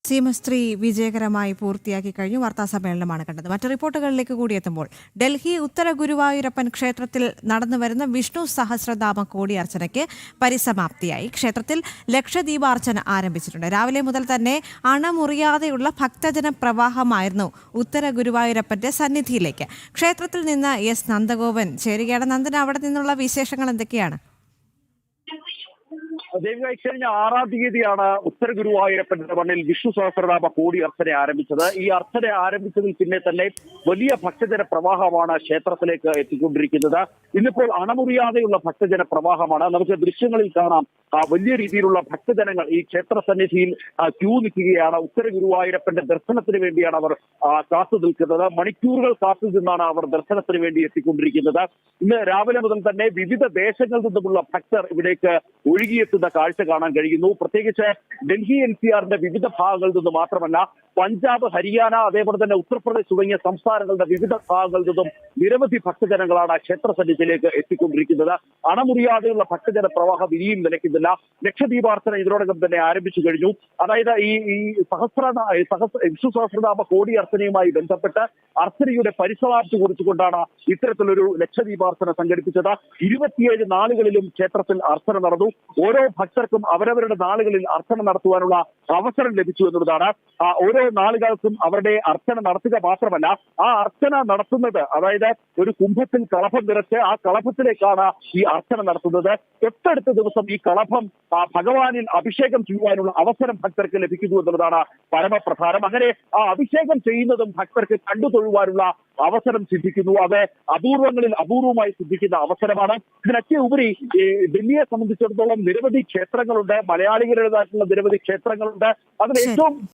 സീമസ്ത്രീ വിജയകരമായി പൂർത്തിയാക്കി കഴിഞ്ഞു. വാർത്താ സമ്മേളനമാണ് കണ്ടത്. മറ്റു റിപ്പോർട്ടുകളിലേക്ക് കൂടി എത്തുമ്പോൾ ഡൽഹി ഉത്തര ഗുരുവായൂരപ്പൻ ക്ഷേത്രത്തിൽ നടന്നുവരുന്ന വിഷ്ണു സഹസ്രനാമ കോടിയർച്ചനയ്ക്ക് പരിസമാപ്തിയായി. ക്ഷേത്രത്തിൽ ലക്ഷദീപാർച്ചന ആരംഭിച്ചിട്ടുണ്ട്. രാവിലെ മുതൽ തന്നെ അണമുറിയാതെയുള്ള ഭക്തജന പ്രവാഹമായിരുന്നു ഉത്തര ഗുരുവായൂരപ്പന്റെ സന്നിധിയിലേക്ക്. ക്ഷേത്രത്തിൽ നിന്ന് എസ് നന്ദഗോപൻ ചേരുകയാണ്. നന്ദന, അവിടെ നിന്നുള്ള വിശേഷങ്ങൾ എന്തൊക്കെയാണ്? ദൈവമായി കഴിഞ്ഞ 6-ാം തീയതിയാണ് ഉത്തര ഗുരുവായൂരപ്പന്റെ മണ്ണിൽ വിഷ്ണു സഹസ്രനാമ കോടി അർച്ചന ആരംഭിച്ചത്. ഈ അർച്ചന ആരംഭിച്ചതിൽ പിന്നെ തന്നെ വലിയ ഭക്തജന പ്രവാഹമാണ് ക്ഷേത്രത്തിലേക്ക് എത്തിക്കൊണ്ടിരിക്കുന്നത്. ഇന്നിപ്പോൾ അണമുറിയാതെയുള്ള ഭക്തജന പ്രവാഹമാണ്. നമുക്ക് ദൃശ്യങ്ങളിൽ കാണാം വലിയ രീതിയിലുള്ള ഭക്തജനങ്ങൾ ഈ ക്ഷേത്ര സന്നിധിയിൽ ക്യൂ നിൽക്കുകയാണ്. ഉത്തര ഗുരുവായൂരപ്പന്റെ ദർശനത്തിന് വേണ്ടിയാണ് അവർ കാത്തു നിൽക്കുന്നത്. മണിക്കൂറുകൾ കാത്തു നിന്നാണ് അവർ ദർശനത്തിന് വേണ്ടി എത്തിക്കൊണ്ടിരിക്കുന്നത്. ഇന്ന് രാവിലെ മുതൽ തന്നെ വിവിധ ദേശങ്ങളിൽ നിന്നുമുള്ള ഭക്തർ ഇവിടേക്ക് ഒഴുകിയെത്തുന്ന കാഴ്ച കാണാൻ കഴിയുന്നു. പ്രത്യേകിച്ച് ഡൽഹി NCRന്റെ വിവിധ ഭാഗങ്ങളിൽ നിന്ന് മാത്രമല്ല, പഞ്ചാബ്, ഹരിയാന, അതേപോലെ തന്നെ ഉത്തർപ്രദേശ് തുടങ്ങിയ സംസ്ഥാനങ്ങളുടെ വിവിധ ഭാഗങ്ങളിൽ നിന്നും നിരവധി ഭക്തജനങ്ങളാണ് ക്ഷേത്ര സന്നിധിയിലേക്ക് എത്തിക്കൊണ്ടിരിക്കുന്നത്. അണമുറിയാതെയുള്ള ഭക്തജന പ്രവാഹം ഇനിയും നിലയ്ക്കുന്നില്ല. ലക്ഷദീപാർച്ചന ഇതിനോടകം തന്നെ ആരംഭിച്ചു കഴിഞ്ഞു. അതായത് ഈ വിഷ്ണു സഹസ്രനാമ കോടി അർച്ചനയുമായി ബന്ധപ്പെട്ട് അർച്ചനയുടെ പരിസമാപ്തി കുറിച്ചുകൊണ്ടാണ് ഇത്തരത്തിലൊരു ലക്ഷദീപാർച്ചന സംഘടിപ്പിച്ചത്. 27 നാളുകളിലും ക്ഷേത്രത്തിൽ അർച്ചന നടന്നു. ഓരോ ഭക്തർക്കും അവരവരുടെ നാളുകളിൽ അർച്ചന നടത്തുവാനുള്ള അവസരം ലഭിച്ചു എന്നുള്ളതാണ്. ഓരോ നാളുകൾക്കും അവരുടെ അർച്ചന നടത്തുക മാത്രമല്ല, ആ അർച്ചന നടത്തുന്നത് അതായത് ഒരു കുംഭത്തിൽ കളഭം നിറച്ച് ആ കളഭത്തിലേക്കാണ് ഈ അർച്ചന നടത്തുന്നത്. തൊട്ടടുത്ത ദിവസം ഈ കളഭം ഭഗവാനിൽ അഭിഷേകം ചെയ്യുവാനുള്ള അവസരം ഭക്തർക്ക് ലഭിക്കുന്നു എന്നുള്ളതാണ് പരമപ്രധാനം. അങ്ങനെ ആ അഭിഷേകം ചെയ്യുന്നതും ഭക്തർക്ക് കണ്ടു തൊഴുവാനുള്ള അവസരം സിദ്ധിക്കുന്നു. അത് അപൂർവങ്ങളിൽ അപൂർവമായി സിദ്ധിക്കുന്ന അവസരമാണ്. ഇതിനൊക്കെ ഉപരി ഡൽഹിയെ സംബന്ധിച്ചിടത്തോളം നിരവധി ക്ഷേത്രങ്ങളുണ്ട്. മലയാളികളുടേതായിട്ടുള്ള നിരവധി ക്ഷേത്രങ്ങളുണ്ട്. അതിൽ ഏറ്റവും